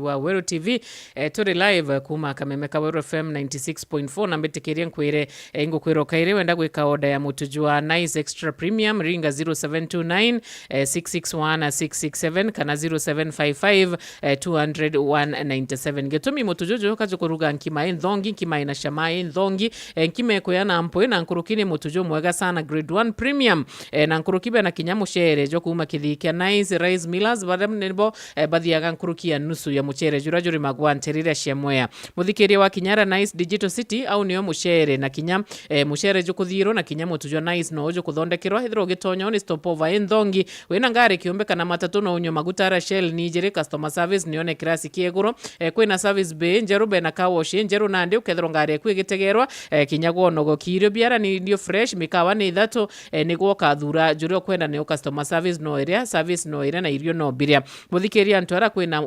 wa Wero TV turi live kuma Kamemeka Wero FM 96.4 na mbetikirie nkwire ngukwiro kaire wenda gwika order ya mutujua Nice Extra Premium ringa 0729 661 667 kana 0755 200 197 getumi mutujuju kajukuruga nkima ndongi nkima ina shamai ndongi nkime kuyana ampo na nkurukini mutuju mwega sana grade 1 premium na nkurukibe na kinyamu shere jo kuma kithikia Nice Rice Millers badam nebo bathiaga nkurukia nusu ya muchere jurajuri magwanterira shemwea muthikiria wa Kinyara Nice Digital City au niyo muchere na kinya muchere jukuthiro na kinya mutujwa Nice no jo kuthondekirwa hithiro gitonyo ni stopover ndongi wina ngari kiumbe kana matatu no unyo magutara Shell Nigeria customer service nione kirasi kieguro kwina service bay njerube na car wash njeru nandi ukethiro ngari kwigitegerwa kinyagwo nogo kirio biara ni ndio fresh mikawa ni ithatu niguo kathura jurio kwenda ni customer service no area service no area na irio no biria muthikiria ntwara kwina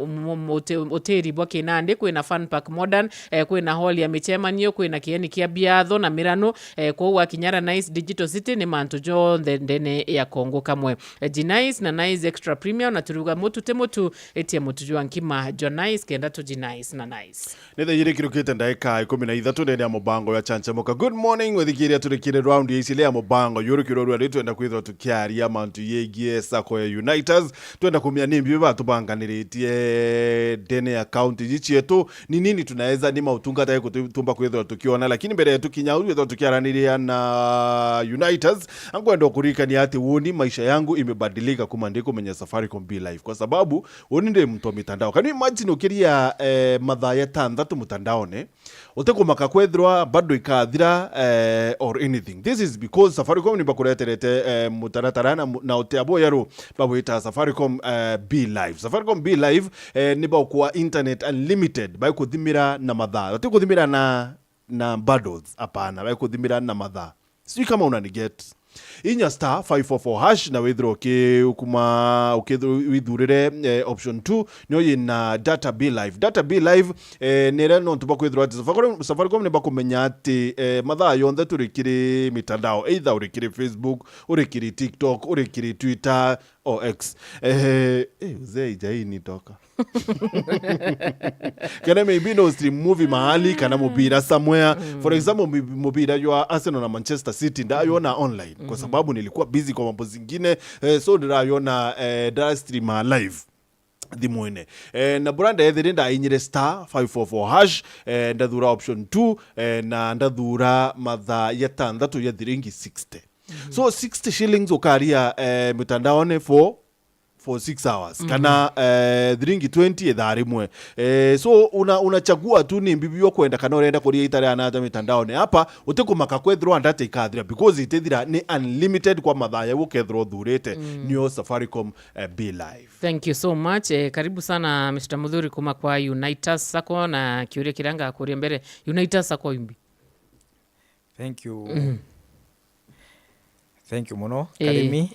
hoteli bwa kinandi kwina fun park modern kwina hall ya michemanio kwina kieni kia biatho na mirano kwa wa Kinyara Nice Digital City ni mantu jo ndene ya Kongo kamwe Nice na Nice Extra Premium na turuga mutu temutu etia mutu jo nkima jo Nice kenda to Nice na Nice nethe yire kirukite ndaika 13 ndene ya mubango ya chanchamuka. Good morning wethikiria turikire round isile ya mubango yuru kirorwa ritu enda kwithwa tukiaria mantu yegie sako ya Unitas twenda kumia nimbi batubanganiritie dene ya county jichietu ni nini tunaweza ni mautungata ya kutumba kwithwa tukiona, lakini mbele yetu kinyauri wethwa tukiaraniria na Unitas angwenda kurika ni ati woni maisha yangu imebadilika kuma ndiko menya Safaricom Be Live kwa sababu woni ndi mtu mitandao. Can you imagine ukiria madhaya tandatu mutandaone utekumaka kwethwa bado ikathira or anything. This is because Safaricom ni bakureterete mutaratarana na uteabo yaro babwita Safaricom Be Live. Safaricom Be Live ni bakwa internet unlimited by kuthimira na madha utekuthimira na bundles apana by kuthimira na madha. Sijui kama unaniget inya star 544 hash na withdraw ukuma withurire option 2 nyo yina data Be Live. Data Be Live nere no tuba kwithdraw Safaricom ne bakumenya ati madha yonthe turikiri mitandao either urikiri Facebook urikiri TikTok urikiri Twitter or X uzei jaini toka kana maybe no stream movie mahali kana mubira somewhere for example mubira ywa Arsenal na Manchester City ndayona online kwa sababu nilikuwa busy kwa mambo zingine so ndayona da stream live thimwene na branda yethire ndainyire star 544 hash ndathura option 2 na ndathura matha ya tandatu ya thiringi 60 so 60 shillings ukaria mitandaone for 6 hours kana thiringi 20 ethaa rimwe so unachagua tu ni mbibio kwenda kana urenda kuria itare anata mitandaone hapa utekumaka kwethirwa data ikathira because itethira ni unlimited kwa mathaya ukethirwa thurite nio Safaricom Be Live. Thank you so much karibu sana Mr. Mudhuri kuma kwa Unitas Sako na kiuria kiranga kuria mbere Unitas Sako yumbi. Thank you. Thank you muno karimi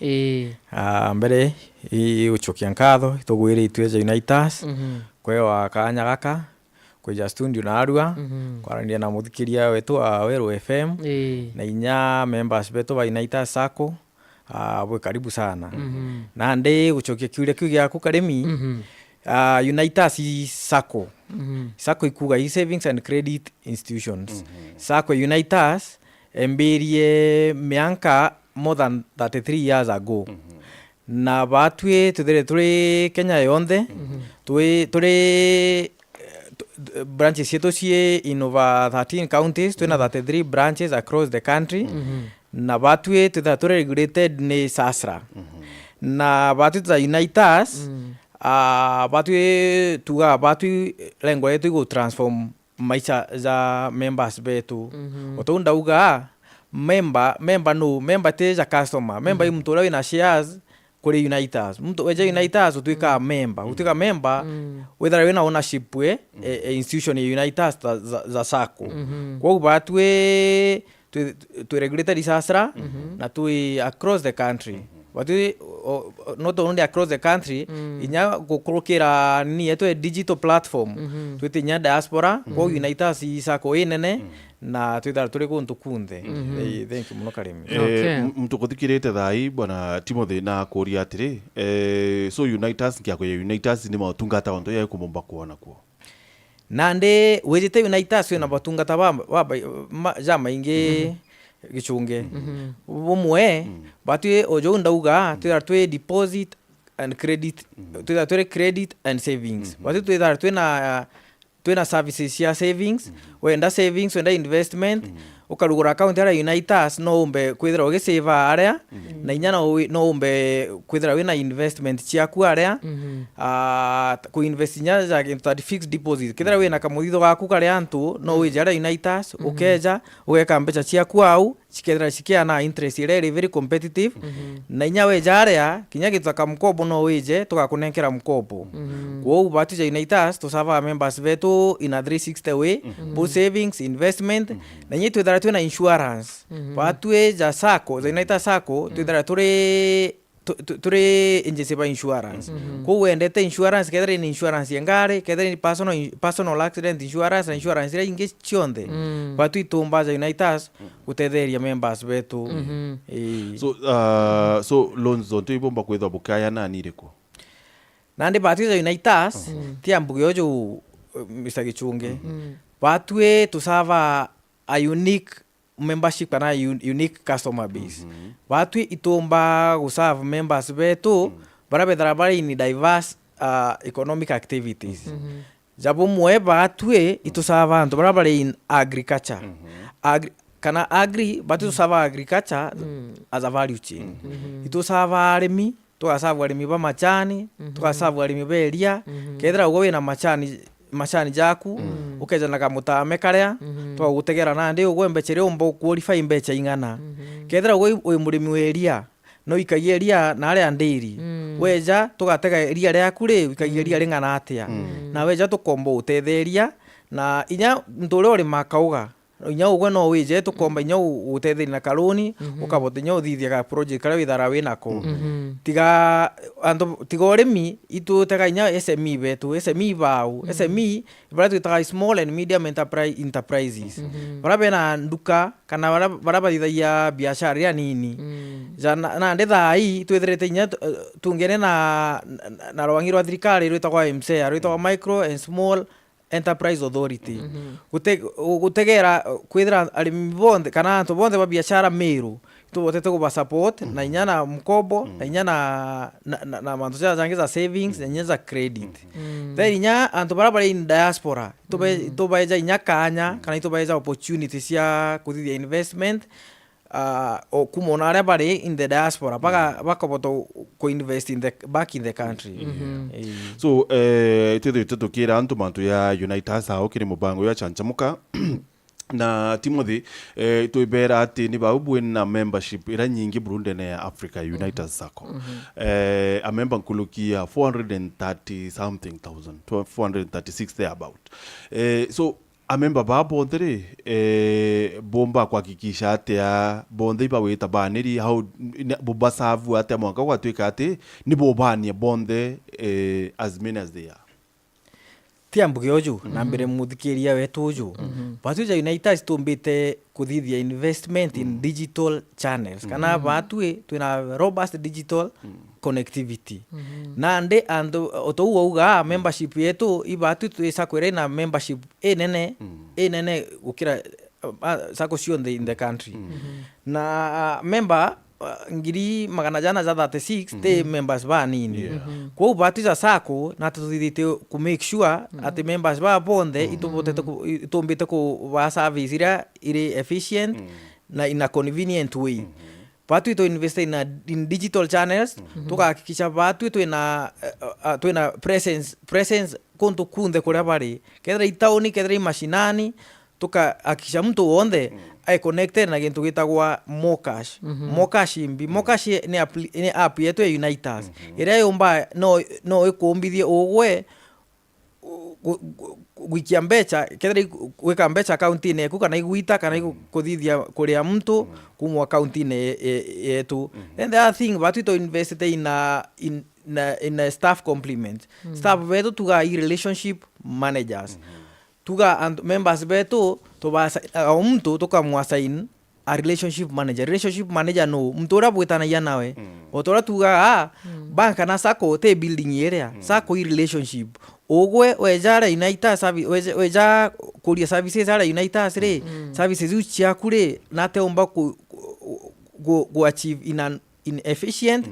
mbere uchokia nkatho tugwire itweje Unitas kwewa kanya gaka kweja studio na arua kwarandia na muthikiria wetu wa Wero FM na inya members betu wa Unitas Sako bwe karibu sana na ndi uchokia kiuria gyaku karimi Unitas Sako Sako ikuga savings and credit institutions Sako Unitas emberie mianka more than 33 years ago na batwe turi Kenya yonthe turi branches yetu cie in over 13 counties twina 33 branches across the country na batwe turi regulated ni SASRA na batwe za Unitas batwe tuga batwe lengo yetu go transform maisha za members betu otunda uga member teja customer member mtu rawi na shares kuri Unitas mtu weje Unitas utwika member whether wena ownership we institution ya Unitas za Sako kwa batwe tu regulated SASRA na tu across the country batu not only across the country inya gukurukira ni yetu digital platform twitinya diaspora kwa Unitas isako inene na twithara turi kuntu kunthe. Thank you muno Karimi. Mtu kuthikirite thai bwana Timothy na kuria atiri so Unitas ngiako Unitas ni mautungata onto ya kumomba kuona kuo nande wejete Unitas wena batungata ba jama inge gichunge bumwe batwe ojo ndauga twithara deposit and credit twithara credit and savings batwe twithara twina services ya savings wenda savings wenda investment ukarugura account ya Unitas no umbe kwithira ugisave area na inya no umbe kwithira wina investment ciaku area ku invest nya ja into fixed deposit kwithira wina kamuthitho gaku kare antu no wije area Unitas ukeja ugeka mbeca ciaku au cikethira cikiana interest ire very competitive na inya weja area kinya gitaka mkopo no wije tugakunenkera mkopo kwa batu ja Unitas to serve members vetu in a 360 way both savings investment na nyi twithara twina insurance batu ja sako za Unitas sako twithara turi injesiba insurance kwa wendete insurance kethira ni insurance yengare kethira ni personal accident insurance na insurance ile ingi chionde batu itumba za Unitas gutetheria members betu. So loans zonto ibomba kwithwa bukaya na niriko nandi batu za Unitas tia mbuge ojo Mr. Gichunge batu tusava a unique membership kana unique customer base batu itumba guserve members betu barabethara bari in diverse economic activities jabo mwe batu itusava antu barabari in agriculture kana agri tusava agriculture as a value chain itusava arimi tugasava arimi ba machani tugasava arimi ba eria kethira ugo wina machani jaku ukeja na kamutame karia twagutegera nandi ugo mbechere umbo qualify mbecha ingana kethira ugo murimi weria no ikagia eria na aria ndiri weja tugatega eria riaku ri ikagia eria ringana atia na weja tukombo utetheria na inya ndure uri makauga inya ugo no wije tukomba inya utetheria na karuni ukabota inya uthithia ka project kara withara winako tiga ando tigoremi itutega inya SME betu SME bau SME baratu tega small and medium enterprises barabena nduka kana barabathithagia biashara ya nini jana na ndethai twetherete inya tungene na rwangirwa thirikari rwitagwa MCA rwitagwa Micro and Small Enterprise Authority gutegera kwithira arimi bonde kana antu bonde ba biashara miru tubotete kuba support na inya na mkobo na inya na mantu jangi za savings na inya za credit then inya antu barabara in diaspora tubaeja inya kanya kana tubaeja opportunities ya kuthithia investment o kumona aria bari in the diaspora bakaboto ko invest in the back in the country. So tukira antu mantu ya Unitas ao kiri mubango ya chanchamuka na Timothy tuibera ati ni baubu na membership ira nyingi Burundi na Africa Unitas sako a member nkulukia 430 something thousand 436 there about so amemba babondere bomba kuhakikisha atia bonde bawita baneri how bubasavu atia mwaka gwatwika ati ni bobania bonde as many as they are tiambuge oju na mbere muthikiria wetu oju batu ja Unitas tumbite kuthithia investment in digital channels kana batu twina robust digital connectivity na nde ando otou uga membership yetu ibatu twisakwire na membership enene ukira sako sio in the country na member ngiri magana jana za 36 te members ba nini kwa batu za sako na tuthithite ku make sure at members ba bonde itumbite ku ba service ire efficient na in a convenient way batu ito invest in digital channels tukahakikisha batu twina presence kontu kunde kuria bari kethira itauni kethira mashinani tukahakikisha mtu wonde ai connected na gintu gitagwa Mocash Mocash ni app yetu ya Unitas ira yomba no ikumbithie ugwe gwikia mbeca kethira gwika mbeca account-ini yaku kana igwita kana kuthithia kuria mtu kuma account-ini yetu. Then the other thing batu to invest in a staff complement. Staff betu tuga relationship managers. Tuga and members betu to ba mtu tukamwasign a relationship manager. Relationship manager no mtu ora bwetana ya nawe otora tuga banka na sako te building area sako relationship ogwe wejara United service weja kuria services ara United re services uchi akure na te omba go achieve in efficient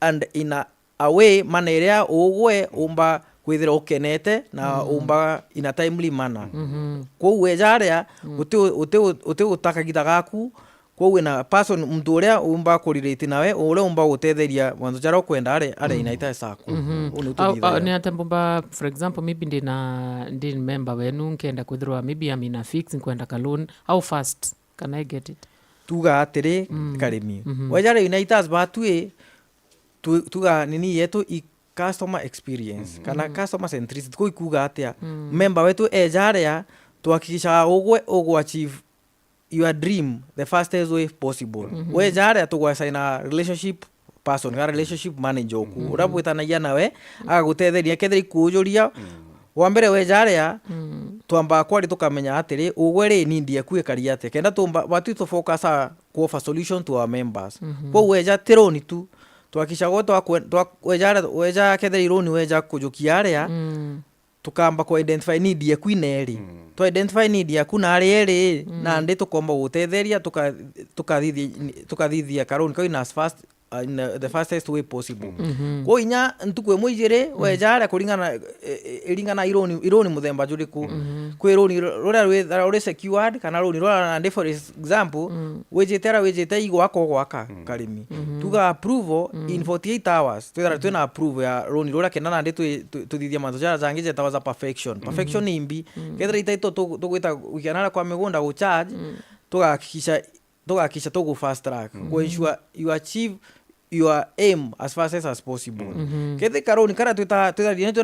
and in a way manera ogwe omba kwithira ukenete na umba in a timely manner. Kwa wejara uti utaka gitagaku kwa wena person mtu uria umba kurirate nawe uria umba gutetheria mwanzo jara kwenda are United sako ni atambomba for example maybe ndi member wenu nkenda kwithirwa maybe I'm in a fix kwenda ka loan, how fast can I get it? Tuga atiri karimi wajara United batue tuga nini yetu customer experience kana customer centricity ko ikuga atia member wetu ejarea tuhakikisha ogwe achieve your dream the fastest way possible. We jare to sign a relationship person, a relationship manager ku urabwetanagia nawe agagutetheria kethira ikujuria wambere we jare twamba kwari tukamenya atiri ugwe ri nindi akuikaria ate kenda tumba batu to focus ku offer solution to our members. Kwa weja tironi tu twakisha goto weja kethira ironi weja kujukia area tukamba ku identify need yaku ineri to identify need yaku na eri na ndi tukomba gutetheria tukathithia karoni ka in as fast in the fastest way possible. Ko inya ntukwe mwijire wejara kuringana ironi muthemba juriku kwi ironi rora secured kana ironi rora and for example wejete igwaka karimi tuga approve in 48 hours twina approve ya ironi rora kenana ndi tuthithia manzo jara jangije tawaza perfection imbi kethira itaito tugwita wikianara kwa migunda go charge tugakisha tugu fast track go ensure you achieve your aim as fast as possible. Kethe karoni kara tuta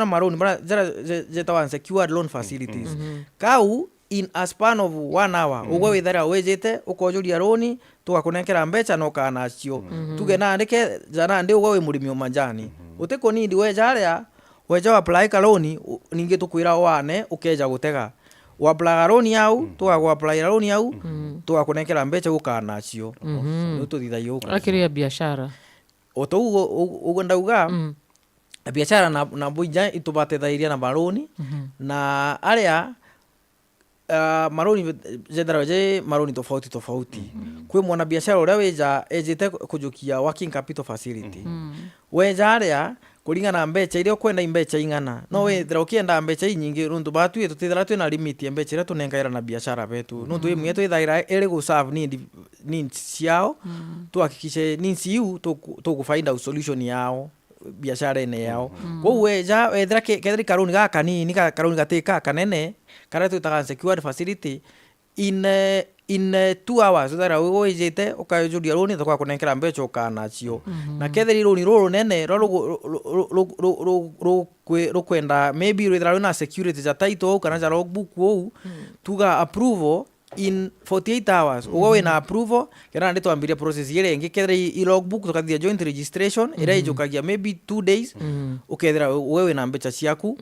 maroni bara jeta one secured loan facilities kau in a span of 1 hour ugwe withara wejete ukojuria roni tugakunekera mbeca no kana cio tugena ndike jana ndi ugwe murimi omanjani utiko nindi wejaria weja apply karoni ninge tukwira wane ukeja gutega wapply roni yau tugaguapply roni yau tugakunekera mbeca gukana cio nututhithaio akiria biashara oto ugo ndauga biashara na buija itubatethairia na maroni na area maroni jedaraje maroni tofauti kwe mwana biashara uria weja ejete kujukia working capital facility weja area kuringana na mbeca iria kwenda imbeca ingana no wethira ukienda mbeca nyingi rundu batu tutithira twina limit ya mbeca iria tunengaira na biashara betu nundu imwe twithaira iri go serve needs ciao tuhakikishe needs iu tugufind out solution yao biashara ene yao kwa weja wethira kethira karoni ga kanini karoni gatika kanene kara twitaga secured facility in 2 hours thara wejete ukajuria roni thakwa kunekera mbeca ukana cio na kethira roni roro nene ro kwenda maybe withira na security za title kana za logbook wo tuga approval in 48 hours uwe na approval kana ndi twambiria process ile ingi kethira i logbook tukathia joint registration ira ijukagia maybe 2 days ukethira wewe na mbeca ciaku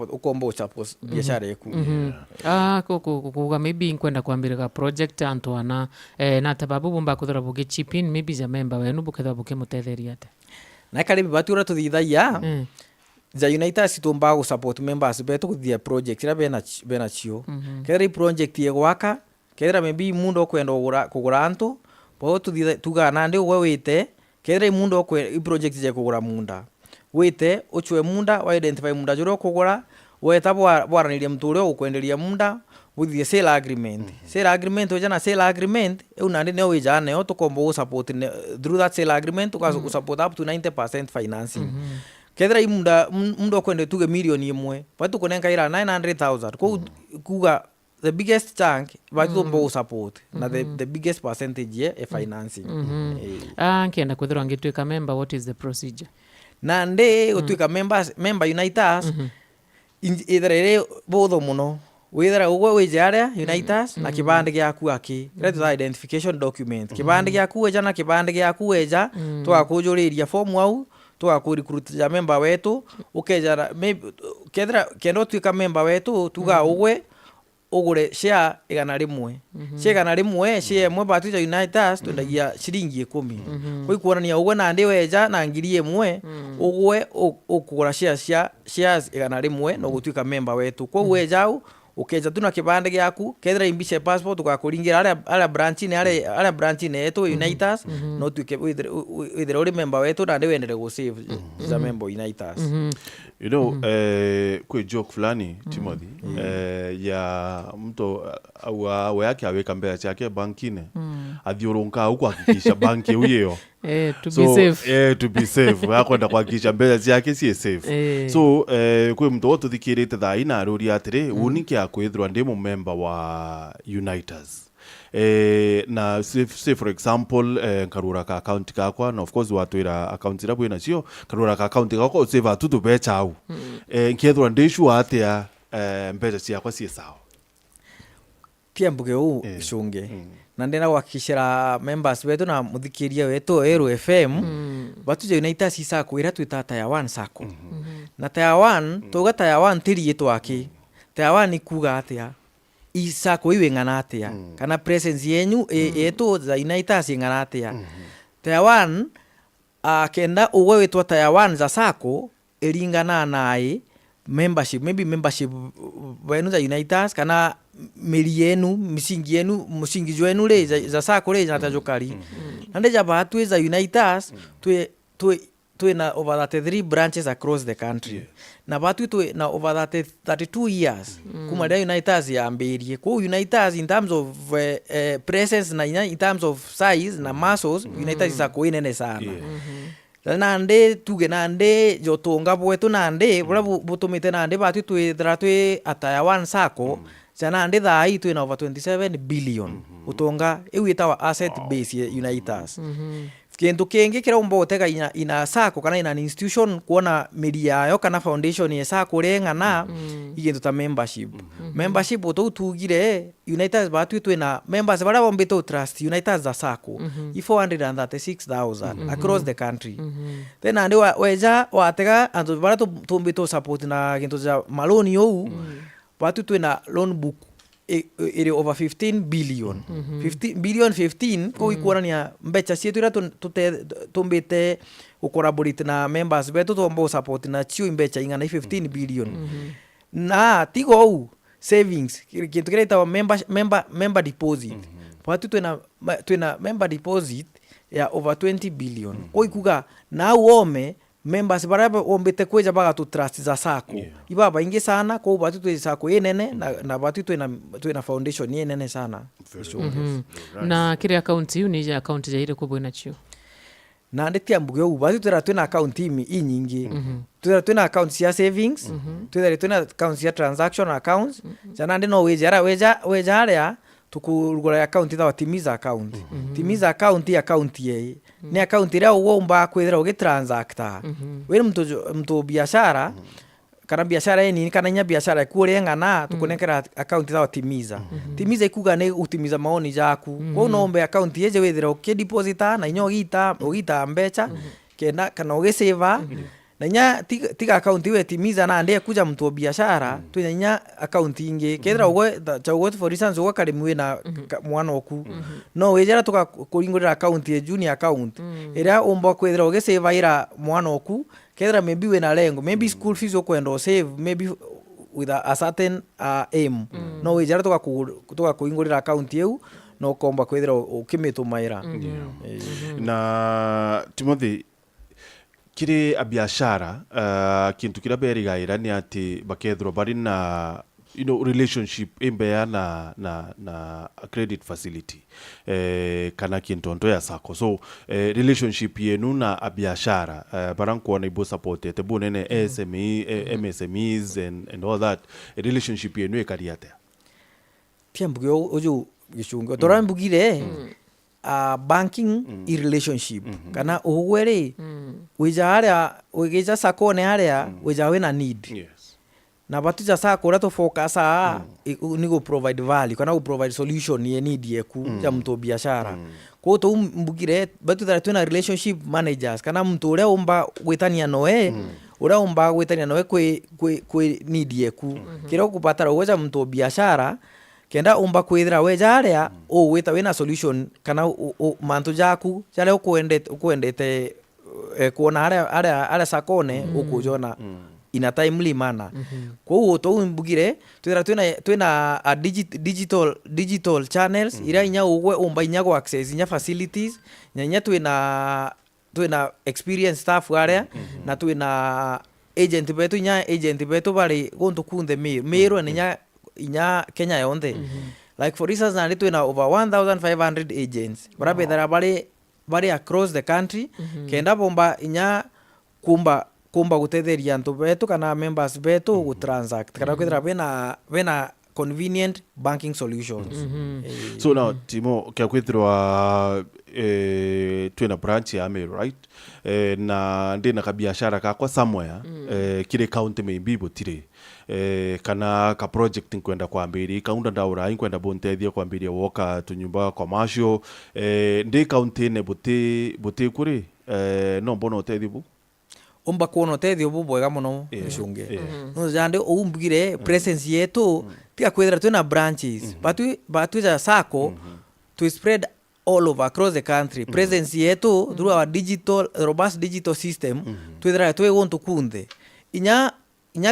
ukomba uchapos biashara yaku kuga maybe nkwenda kwambira project Antoana na tababu bomba kuthora buge chip in maybe za member wenu bukethwa buke mutetheria ate na karibu batura tuthithaia za United sitomba go support members beto kuthia project ira bena cio kethira project ye gwaka kethira maybe mundu kwenda kugura antu bo tugana ndi we wite kethira mundu i project je kugura munda wite uchwe munda wa identify munda juro kugura weta bwaraniria mtu uria ukwenderia munda with sale agreement ojana sale agreement unandi ne wijana yo tukombo support through that sale agreement tukazo support up to 90% financing kethira mundu kwende tuge milioni imwe batu kunengaira 900,000 kuga the biggest chunk batu mbo support na the biggest percentage ya financing nkienda kwithirwa ngitwika member what is the procedure na ndi utwika member United ithera iri butho muno withera ugwe wije aria Unitas na kibande giaku aki ira tuta identification document kibande giaku weja na kibande giaku weja twakujuriria form au twakurikrut ja member wetu ukeja kendo twika member wetu tuga ugwe ugure share 100 share 100 share mwe batu ja Unitas twendagia shilingi 10 koi kuonania ugwe na ndi weja na ngiri 1 ugwe ukugura shares 100 no gutwika member wetu kwa weja ukeja tuna kibande giaku kethira imbishe passport ugakuringira ala branch ne yetu Unitas no twike withira uri member wetu na ndi wendere go save za member Unitas. You know, kwe joke fulani Timothy ya mtu au yake aweka mbele chake bankine adhiorunka huko hakikisha banki uyeyo to be safe to be safe akwenda kuhakikisha mbele chake si safe so kwe mtu wote thikirite thai na aruri atire unike akwithirwa ndi mu member wa Unitas na say for example karura ka account kakwa na of course watwira account ira bwina cio karura ka account kakwa save atutu becha au nkethwa ndishu atia mbeca ciakwa cie sawa tiambuge u shunge na ndena gwakishira members wetu na muthikiria wetu Eru FM batu Unitas isako ira twita Tier 1 sako na Tier 1 tuga Tier 1 tiri twaki Tier 1 ikuga atia isako iwe ngana atia kana presence yenyu yetu za Unitas ngana atia Tier 1 kenda uwe wetu Tier 1 za sako elingana nae membership maybe membership wenu za Unitas kana meri yenu musingi wenu le za sako le za tajokari nande jaba tu za Unitas tu na over 33 branches across the country na batu tu na over 32 years kuma da Unitas ya amberie ko Unitas in terms of presence na in terms of size na muscles Unitas sako inene sana nande tuge nande jotonga bwetu nande bura butumite nande batu tu ataya 1 sako sana nande thai tu na over 27 billion utonga ewita asset base ya Unitas kintu kingi kira umbotega ina sako kana ina institution kuona media yo kana foundation ya sako rengana igintu ta membership uto tugire Unitas batu tu na members bara bombito trust Unitas za sako 436,000 across the country then ande weja watega anto bara tumbito support na gintu za maloni yo batu tu na loan book iri over 15 billion 15 ko ikuonania mbeca cietu ira tumbite ucollaborate na members betu tombo support na cio mbeca ingana 15 billion na tigo u savings kintu kireta member deposit batu twina member deposit ya over 20 billion ko ikuga na uome members baraba ombete kweja baga tu trust za sako ibaba ingi sana ko batu tu sako yenene na batu tu na foundation yenene sana na kire account yu ni account ya ile kubwe nacho na ndetia mbugyo batu tu na account nyingi tu na account ya savings tu na account ya transaction accounts jana ndino weja area tukurugura account za Timiza account Timiza account ye ni account ira uomba kwethera ugitransacta wiri mtu biashara kana biashara yeni kana nya biashara kurengana tukunekera account za Timiza Timiza ikuga ne utimiza maoni jaku ko nombe account yeje wethera ukideposita na inyo ugita mbecha kenda kana ugiseva na nya tiga account iwe Timiza na ande kuja mtu biashara tunya account ingi kedra ugwe chaugwe for instance ugwe karimwe na mwana oku no wejera tuka kuringurira account ye junior account era umba kwedra uge save ira mwana oku kedra maybe we na lengo maybe school fees okwendo save maybe with a certain aim no wejera tuka kuringurira account yeu no komba kwedra ukimitumaira na Timothy kiri a biashara kintu kira berigaira ni ati bakethro bari na relationship imbeya na credit facility kana kintonto ya sako so relationship yenu na a biashara baranko na ibo support ete bunene SME MSMEs and all that relationship yenu ekariate tiambugyo ojo gishungo torambugire banking relationship kana uhwere weja area wegeja sakone area weja we na need na batuja sako ura to focus ni go provide value kana go provide solution ye need yeku ya mtu biashara ko to mbugire batuja twina relationship managers kana mtu ura umba gwitania noe ura umba gwitania noe kwe need yeku kira kupata uweja mtu biashara kenda umba kwithira weja aria wita wina solution kana mantu jaku jale ukuendete kuona aria sakone ukujona in a timely manner kwa hiyo to mbugire twina digital channels ira inya ugwe umba inya go access inya facilities nya twina experience staff aria na twina agent betu bari gontu kunde mero inya Kenya yonde like for instance na twina over 1500 agents barabethera bari across the country kenda bomba inya kumba gutetheria antu betu kana members betu gu transact kana kwithira bena convenient banking solutions. So now Timo kya kwithirwa twina branch ya Meru, right? Na ndina kabiashara kakwa somewhere kire county maybe butire kana ka project nkwenda kwambiri kaunda ndaura inkwenda bontethia kwambiria woka tunyumba commercial ndi county ne buti kuri no mbono tethi bu umba kuona tethi bu bwega muno shunge no jande umbugire presence yetu tia kwethera twina branches batu ja sako to spread all over across the country presence yetu through our robust digital system twethera twe gontu kunde inya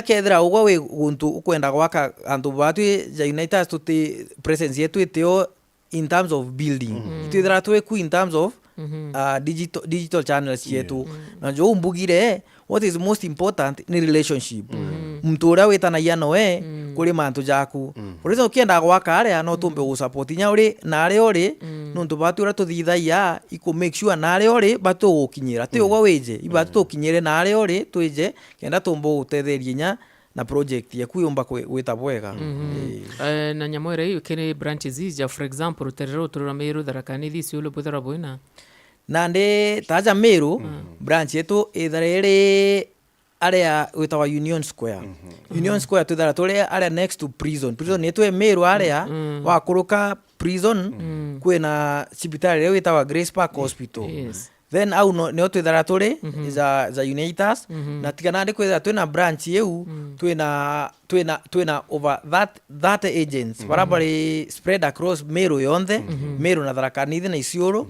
kethira ugwa we guntu ukwenda gwaka antu batu ja United tuti presence yetu itio in terms of building twethira twe ku in terms of digital channels yetu na jo umbugire what is most important ni relationship mtu ura witanagia noe kuri mantu jaku urizo ukienda gwaka aria no tumbe gu support nya uri na aria uri nuntu batu ura tuthithaia iku make sure na aria uri batu gukinyira ti ugwa wije ibatu tukinyire na aria uri twije kenda tumbo gutetheria nya na project ya kuyumba wita bwega na nyamwere hiyo kene branches ija for example terero turura Meru Tharaka Nithi ciulo puthara boina na ndi taja Meru branch yetu itharere area witawa Union Square Union Square tuthara tuli area next to prison yetu Meru area wa kuruka prison kwina hospitali witawa Grace Park Hospital then au no twithara tuli za Unitas na tigana ndi kwithara twina branch yeu twina over that agents barabari spread across Meru yonde Meru na Tharaka Nithi na Isiolo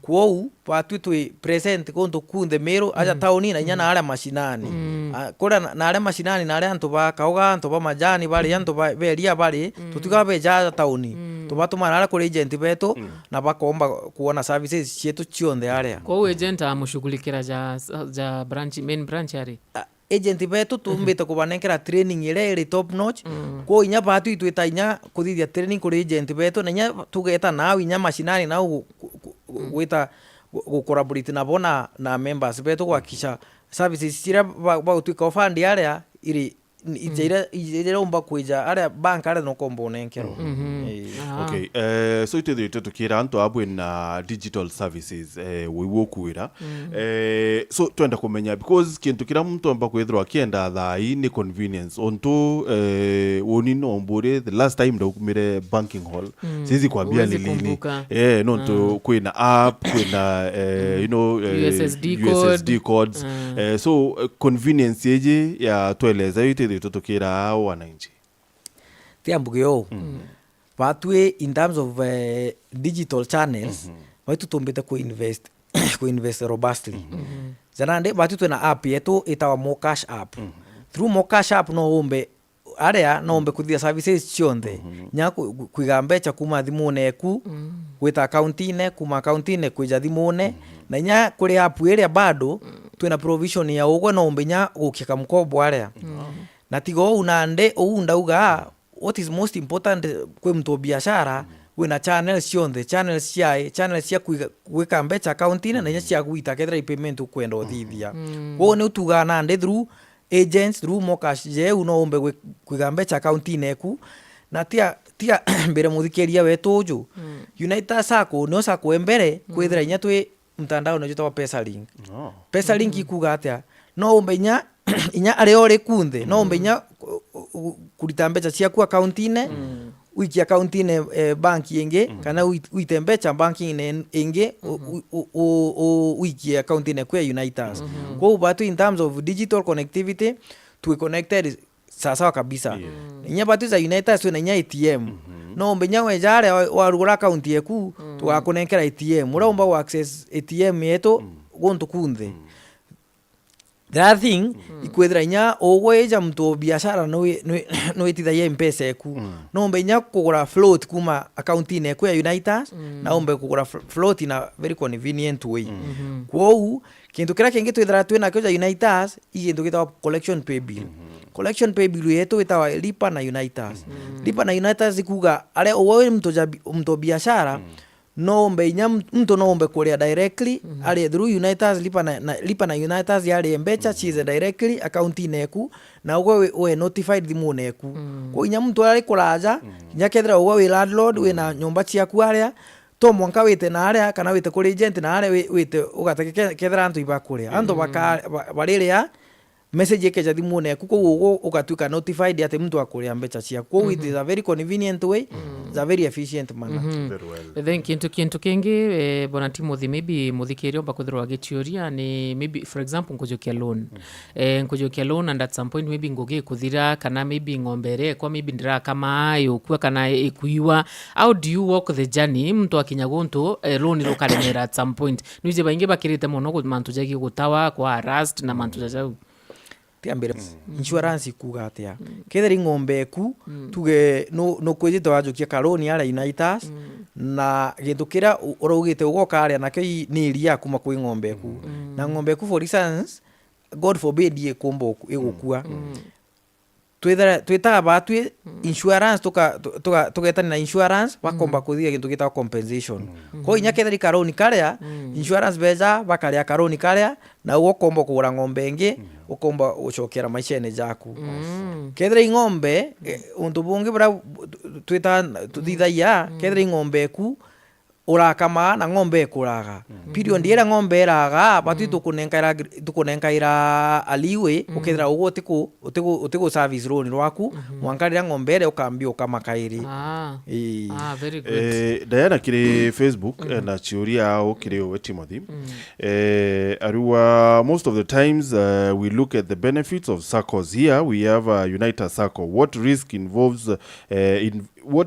kwou patu twi present konto kunde Meru aja tauni na inya na aria mashinani kora na aria mashinani na aria antu ba kauga antu ba majani bari antu ba beria bari tutiga beja tauni tubatuma na kuri agent betu na bakomba kuona services cietu cionde aria kwa agent amushugulikira ja branch main branch ari agent betu tumbite kubanekera training ire top notch ko inya batu itwita inya kuthithia training kuri agent betu na inya tugeta nawe inya mashinani na gwita collaborate na bona na members betu gwakisha services cira ba utwika ofandi area iri ijira umba kuija area bank area no kombo nenkero okay so ite tukira antu abwe na digital services wiwo kuira so twenda kumenya because kintu kira muntu amba kwithirwa akienda thai ni convenience onto woni no mbure the last time ndakumire banking hall sizi kwambia ni lini no to kwina app kwina USSD codes so convenience yeje ya tueleza ite tukira wananchi tiambugio patwe in terms of digital channels watu tumbete ku invest robustly zanande batu tuna app yetu itawa Mocash app through Mocash app no umbe area no umbe kuthia services cionde nya kuigambe cha kuma thimune ku gwita account-ine kuma account-ine kuija thimune na nya kuri app area bado twina provision ya ugwe no umbe nya gukika mkobo area na tigo unande ndauga what is most important kwe mtu biashara wina channels cionde channels cia gwika mbecha account-ine na nya cia gwita kethira payment ukwenda uthithia wo ni utuga nande through agents through Mocash je uno umbe kwiga mbecha account-ine ku na tia mbere muthikiria wetu uju United Sacco no sako mbere kwithira inya twi mtandao no jitwa PesaLink PesaLink ikuga atia no umbe inya ari ori kunde no umbe inya kurita mbeca ciaku account-ine wiki account-ine banki ingi kana uite mbeca banki-ine ingi wiki account-ine kwa Unitas. Kwa batu in terms of digital connectivity to connected sawa kabisa. Inya batu za Unitas tu na nya ATM. No mbenya wejare warugura account yeku tugakunenkera ATM. Ura umba access ATM yetu gontu kunthe. The other thing, ikwethira inya ogweja mtu biashara no itithagia M-Pesa eku. No mbenya kugura float kuma account-ine eku ya Unitas na umbe kugura float in a very convenient way. Kwou kintu kira kingi twithira twina kyo ya Unitas igintu gitawa collection pay bill. Collection pay bill yetu itawa lipa na Unitas. Lipa na Unitas ikuga ale owe mtu biashara no mbenya mtu no umbe kuria directly ali through Unitas lipa na Unitas yali mbecha chize directly account-ine eku na we notified thimu neku. Kwa inya mtu ali kuraja nya kethira we landlord we na nyumba ciaku aria to mwanka wite na aria kana wite kuri agent na aria wite ugateke kethira antu ibakuria antu bariria message yake thimu neku ko ugatuika notified ati mtu akuria mbecha ciaku. Kwa it is a very convenient way, it's a very efficient manner. Very well. Then kintu kingi bona Timothy maybe muthikirio bakuthirwa gitioria ni maybe for example nkujokia loan. Nkujokia loan and at some point maybe ngugi kuthira kana maybe ngombere kwa maybe ndira kama ayo kwa kana ikuiwa. How do you walk the journey mtu akinya gonto loan irokaremera at some point? Nize bainge bakirite muno ku mantu jagi gutawa kwa arrest na mantu jajau. Tiambere insurance ikuga atia ketheri ng'ombe eku tuge no kwejite wajukia karoni ara Unitas na gintu kira urugite ugoka aria na kei ni iria kuma kwi ng'ombe eku na ng'ombe eku for instance God forbid ye kombo igukua twita batwe insurance tugetana na insurance bakomba kuthia gintu gita compensation ko inya ketheri karoni karia insurance beja bakaria karoni karia na ugokomba kugura ng'ombe ingi ukomba ucokera maishene jaku ketheri ng'ombe untu bungi bra twita tuthithaia ketheri ng'ombe eku urakama na ng'ombe ekuraga period ira ng'ombe eraga batu tukunenkaira aliwe ukethira ugo utiku service loan rwaku mwankarira ng'ombe ere ukambia ukamakairi. Very good. Diana kiri Facebook na chiuria au kiri Timothy. Arua most of the times we look at the benefits of SACCOs. Here we have a Unitas SACCO. What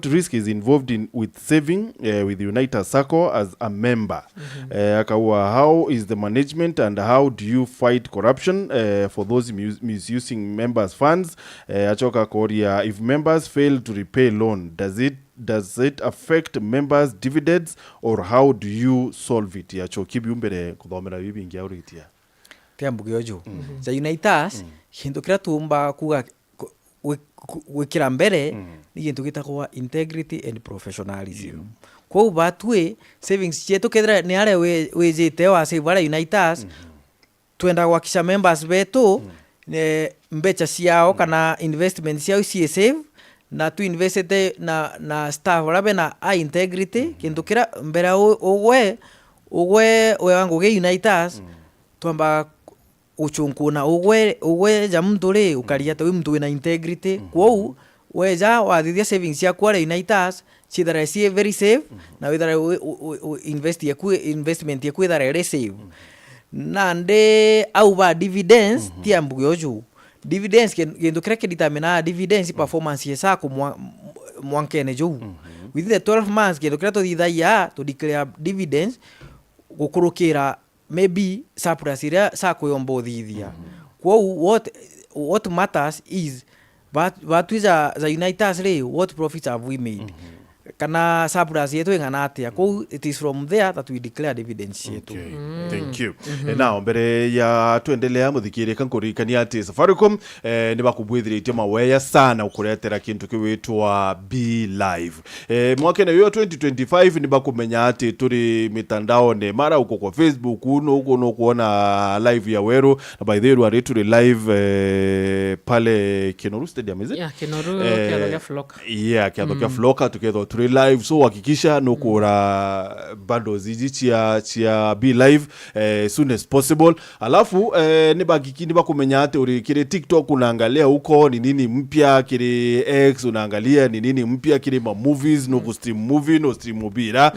risk is involved with saving with Unitas SACCO as a member? How is the management and how do you fight corruption for those misusing members' funds? Achoka Korea, if members fail to repay loan, does it affect members' dividends or how do you solve it? Achoki biumbere kuthomera bibingi auritia. Tiambuge ojo. Za Unitas kintu kira tumba kuga wikira mbere ni gintu gitagwa integrity and professionalism. Kwa batwe savings chetu kethira ni are wejete wa save ara Unitas twenda gwakisha members betu mbecha ciao kana investment ciao cie save na tu investe na staff rabe na integrity kintu kira mbere ogwe wangu ge Unitas twamba uchunkuna ugwe ja mtu ri ukaria to mtu wina integrity kwou weja wathithia savings ya kwa Unitas chidara sie very safe na withara investment ya kwithara ere save na nde au ba dividends tiambuge oju dividends kendo kreke determine dividends performance yesa ko mwankene jo within the 12 months kendo kreto thithaia to declare dividends gukurukira maybe surplus ira sakuyombo thithia kwou what matters is but za Unitas re what profits have we made kana surplus yetu ingana atia kwou it is from there that we declare dividends yetu. Thank you. Now mbere ya tuendelea muthikire kankurikania ati Safaricom ni bakubwithiritie maweya sana ukuretera kintu kiwitwa Be Live. Mwaka na yo 2025 ni bakumenya ati turi mitandao ne mara uko kwa Facebook uko no kuona live ya Wero na by the way turi live pale Kinoru Stadium is it? Yeah, Kinoru Kiathokia Floka. Yeah, Kiathokia Floka together tuli live, so hakikisha nukura bundles hizi chia be live soon as possible. Alafu niba kumenya ate uri kile TikTok unaangalia huko ni nini mpya, kile X unaangalia ni nini mpya, kile ma movies no stream movie no stream mobile.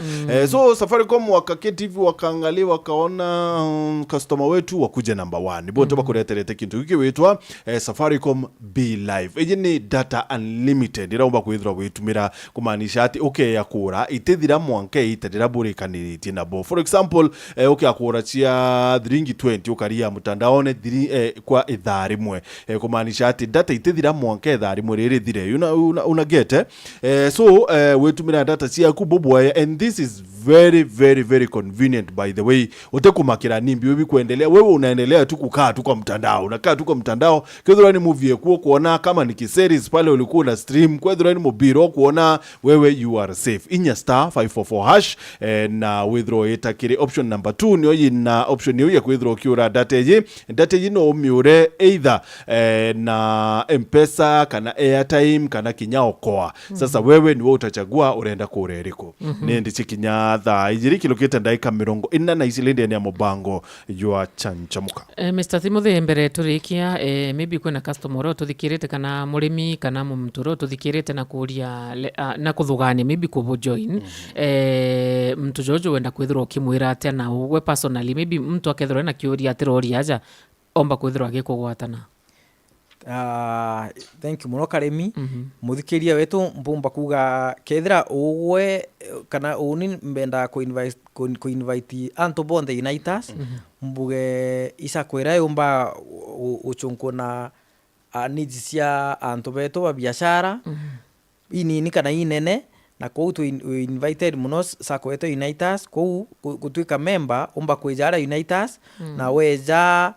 So Safaricom wakaketi hivi wakaangalia wakaona customer wetu wakuje number 1 boto bakureterete kintu kiwetwa Safaricom Be Live. Eje ni data unlimited iraumba kwithira gwitumira kumanisha ati okay yakura itethira mwanke itethira burikaniritie nabo. For example okay akura chia dringi 20 ukaria mutandaone kwa ithaa rimwe kumanisha ati data itethira mwanke ithaa rimwe riri thire una get so wetumira data cia kubobwa, and this is very very very convenient by the way. Utekumakira nimbi wewe kuendelea, wewe unaendelea tu kukaa tu kwa mtandao, unakaa tu kwa mtandao kwethura ni movie kuona kama ni series pale ulikuwa na stream, kwethura ni mobile kuona wewe you are safe inya star 544 hash na withdraw itakiri option number 2 niyo ina option niyo ya withdraw kiura data ji no miure either na M-Pesa kana airtime kana kinyaokoa. Sasa wewe ni wewe utachagua unaenda kureriko nindi chikinya thaa ijiri kilokita ndaika mirongo ina na isilinde ya mobango yua chanchamuka. Mr. Timothy mbere turikia maybe kwena customer ro tuthikirite kana murimi kana mumturo tuthikirite na kuria na kuthugani maybe kubo join mtu jojo wenda kwithirwo kimwira atia na we personally maybe mtu akethirwo na kiuria atirori aja omba kwithirwo agikugwatana. Thank you muno Karemi. Muthikiria wetu mbumba kuga kethira uwe kana uni mbenda ku invite anto bonde Unitas mbuge isa kwera yumba uchunko na needs cia anto beto wa biashara ini ni kana inene na kou tu invited muno sako eto Unitas kou kutuika member umba kwijara Unitas na weja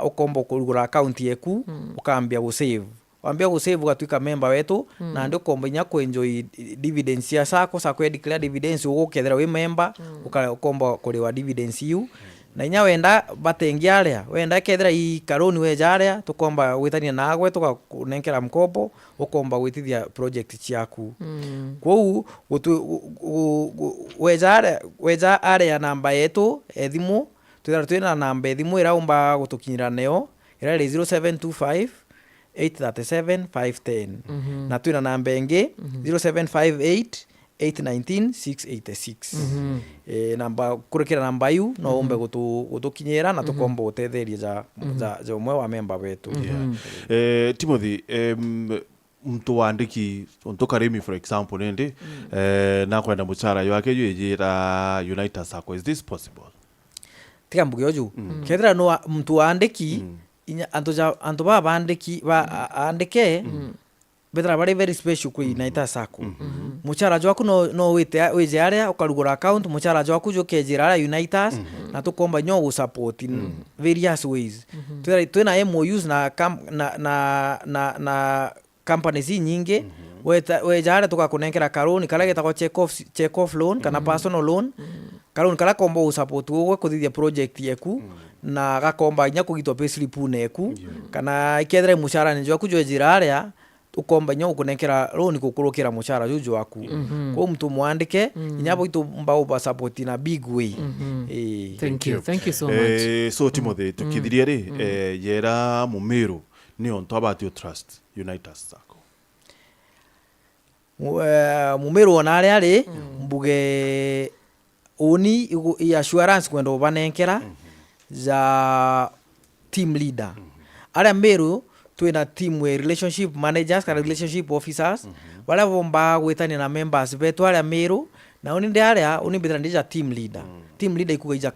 ukombo kurugura account yeku ukambia gusave, wambia gusave ugatuika member wetu na ndio kombo nya kuenjoy dividends ya sako declare dividends ugukethera we member ukombo kuriwa dividends yu na inya wenda batengia aria wenda kethera i karoni we jaria tukomba gwitania nagwe tukakunenkera mkopo ukomba gwitithia project ciaku kou weja aria namba yetu ethimu twina namba ethimu iraumba gutukinyira neo ira 0725 837 510 na twina namba engi 0758 819 686 namba kurekera namba yu no umbe gutukinyira na tukomba utetheria za umwe wa member wetu. Timothy mtu wandiki onto Karemi for example nende na kwenda muchara yake yujira Unitas sako, is this possible? Tika mbuge oju kethira no mtu andiki anto baba andiki ba andike betra very special ku Unitas sako muchara jwaku no wije area ukarugura account muchara jwaku jo kejira area Unitas na tukomba nyo go support in various ways twina MOUs na companies nyingi wejare tukakunenkera karoni kala getako check off loan kana personal loan karoni kala kombo support wo kuthithia project yeku na gakomba nya kugitwa payslip neku kana ikethera mushara ni jwaku jo jirarea ukomba nya kunenkera loan kukurukira mushara juju waku ko mtu mwandike nyabo itu mbao support na big way. Thank you so much. So Timothy tukithiria ri yera mumiru ni on top about your trust Unitas sako mumiru ona ari mbuge uni i assurance kwenda ubanenkera za team leader ara meru twina team we relationship managers kana relationship officers wala bomba gwetania na members betu ara meru na uni ndiaria uni bithira ndija team leader ikuga ija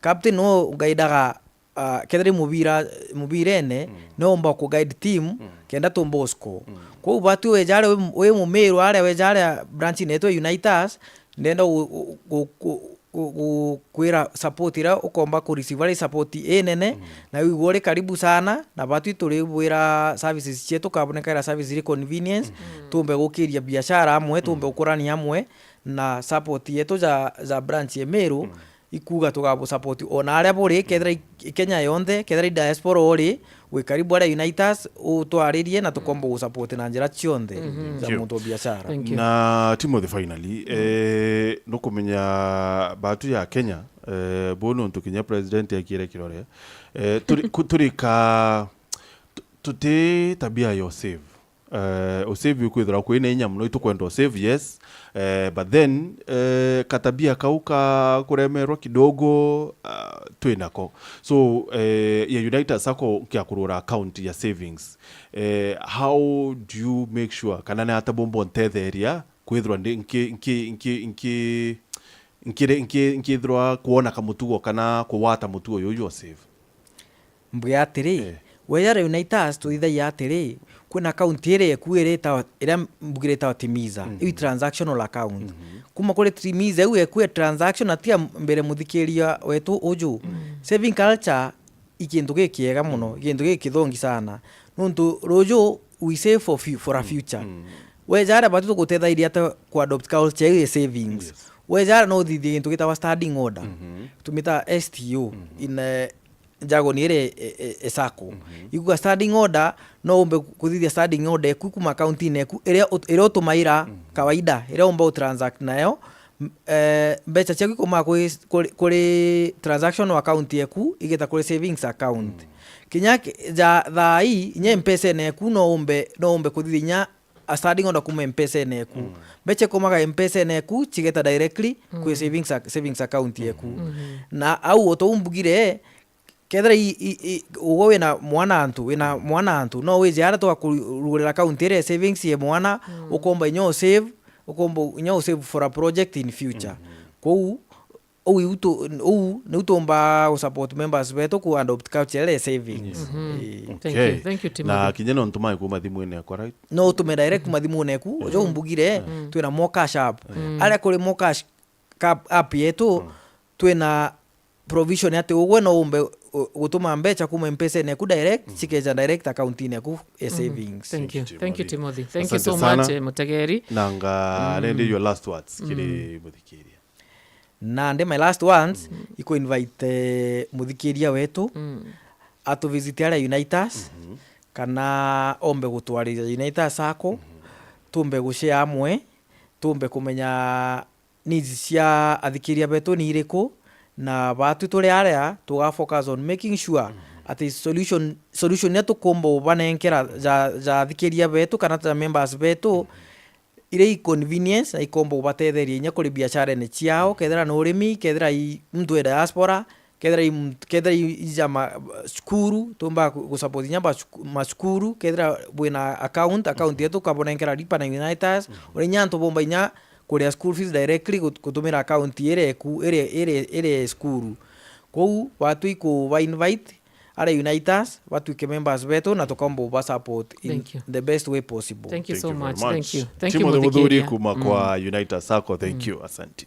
captain no gaidaga kethiri mubirene no mba ku guide team kenda tombosco ko batu wejare we mumeru are wejare branch neto Unitas ndenda kwira support ira ukomba ku receive support enene na wigore karibu sana na batu turi wira services chetu kaboneka service iri convenience tumbe gukiria biashara amwe tumbe ukurani amwe na support yetu za branch yemeru ikuga tugabo support ona aria buri kethira Kenya yonthe kethira diaspora ori we karibu aria Unitas utwaririe na tukombo gu support na njira cionthe za muntu biashara. Na Timothy finally no kumenya batu ya Kenya bono ntukinya president yakire kirore turika tuti tabia yo save save kwithira kwina inya muno itukwenda save yes but then katabia kauka kuremerwa kidogo twinako so ya United Sacco kia kurura account ya savings how do you make sure kana na atabombo ntetheria kwithira inki throa kuona kamutugo kana kuwata mutugo yoyo save mbwe atiri we ya United tuithaia atiri kuna account ire kuireta ira mbugireta Timiza i transactional account kuma kuri Timiza we ku transaction atia mbere muthikiria wetu uju saving culture ikindu gikiega muno ikindu gikithongi sana nuntu rojo we save for a future we jara batu gutethairia ta ku adopt culture ya savings we jara no thithi kindu gitawa standing order tumita STO in jago ni ire esako iguga standing order no umbe kuthithia standing order ku kuma account ineku ire utumaira kawaida ire umba transact nayo mbecha ciaku kuma kuri transactional account yeku igeta kuri savings account kinya ja thai nye mpesa neku no umbe kuthithia a standing order kuma mpesa neku mbecha kuma mpesa neku chigeta directly ku savings account yeku na au otombugire kethira ugo wina mwana antu no we jara to kurugurira account ire savings ye mwana ukomba nyo save for a project in future kou ni utomba support members beto ku adopt culture savings. Thank you Timothy. Na kinyeno ntumai ku mathimu ene kwa right no tume direct mathimu neku jo mbugire twina Mocash app aria kuri Mocash app yetu twina provision ati ugwe no umbe gutuma mbecha kuma mpesa neku direct chikeja direct account neku savings. Thank you Timothy. Thank you so much Mutegeri. Nanga rende your last words kiri muthikiria na my last ones iko invite muthikiria wetu atu visit ara Unitas kana ombe gutwarira Unitas Sacco tumbe gushare amwe tumbe kumenya needs cia athikiria betu ni iriku na batu tuli area to focus on making sure at solution ya tukombo banenkera za athikiria betu kana ta members betu ire convenience na ikombo batetheria nya kuri biashara ne ciao kethira no urimi kethira mtu e diaspora kethira ijama skuru tumba kusupport nya maskuru kethira bwina account yetu kabonenkera lipa na Unitas uri nyanto bomba nya kuri school fees directly kutumira account ire skuru kou watu iko wa invite ara Unitas watu ke members beto na tukombo ba support in the best way possible. Thank you so much. Thank you Timothy Mudhuri kuma kwa Unitas Sacco. Thank you. Asante.